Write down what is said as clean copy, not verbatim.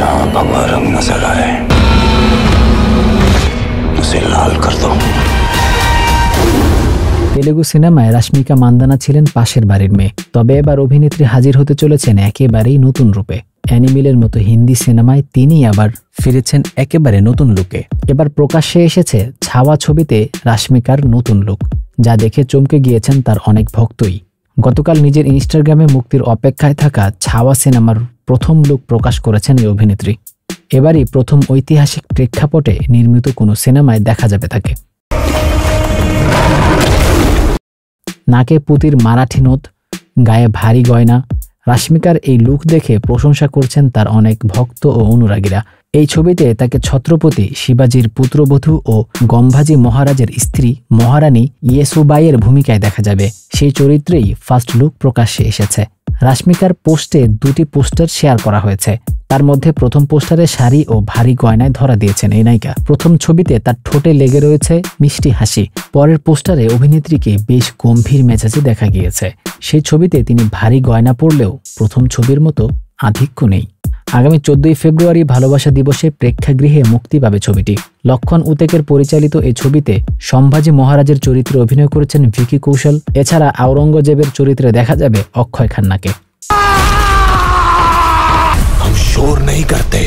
जहां भगवा रंग नजर आए उसे लाल कर दो। তেলেগু সিনেমায় রাশ্মিকা মান্দানা ছিলেন পাশের বাড়ির মেয়ে, তবে এবার অভিনেত্রী হাজির হতে চলেছেন একেবারেই নতুন রূপে। অ্যানিমেলের মতো হিন্দি সিনেমায় তিনি আবার ফিরেছেন একেবারে নতুন লুকে। এবার প্রকাশ্যে এসেছে ছাওয়া ছবিতে রাশ্মিকার নতুন লুক, যা দেখে চমকে গিয়েছেন তার অনেক ভক্তই। গতকাল নিজের ইনস্টাগ্রামে মুক্তির অপেক্ষায় থাকা ছাওয়া সিনেমার প্রথম লুক প্রকাশ করেছেন এই অভিনেত্রী। এবারই প্রথম ঐতিহাসিক প্রেক্ষাপটে নির্মিত কোনো সিনেমায় দেখা যাবে তাকে। নাকে পুতির মারাঠি নথ, গায়ে ভারী গয়না, রাশ্মিকার এই লুক দেখে প্রশংসা করছেন তার অনেক ভক্ত ও অনুরাগীরা। এই ছবিতে তাকে ছত্রপতি শিবাজির পুত্রবধূ ও গম্ভাজি মহারাজের স্ত্রী মহারানী ইয়েসুবাইয়ের ভূমিকায় দেখা যাবে। সেই চরিত্রেই ফার্স্ট লুক প্রকাশ্যে এসেছে। রাশ্মিকার পোস্টে দুটি পোস্টার শেয়ার করা হয়েছে। তার মধ্যে প্রথম পোস্টারে শাড়ি ও ভারী গয়নায় ধরা দিয়েছেন এই নায়িকা। প্রথম ছবিতে তার ঠোঁটে লেগে রয়েছে মিষ্টি হাসি। পরের পোস্টারে অভিনেত্রীকে বেশ গম্ভীর মেজাজে দেখা গিয়েছে। সেই ছবিতে তিনি ভারী গয়না পরলেও প্রথম ছবির মতো আধিক্য নেই। আগামী 14 ফেব্রুয়ারি ভালোবাসা দিবসে প্রেক্ষাগৃহে মুক্তি পাবে ছবিটি। লক্ষণ উতেকের পরিচালিত এই ছবিতে সম্ভাজি মহারাজের চরিত্রে অভিনয় করেছেন ভিকি কৌশল। এছাড়া আওরঙ্গজেবের চরিত্রে দেখা যাবে অক্ষয় খান্নাকে। हम शोर नहीं करते।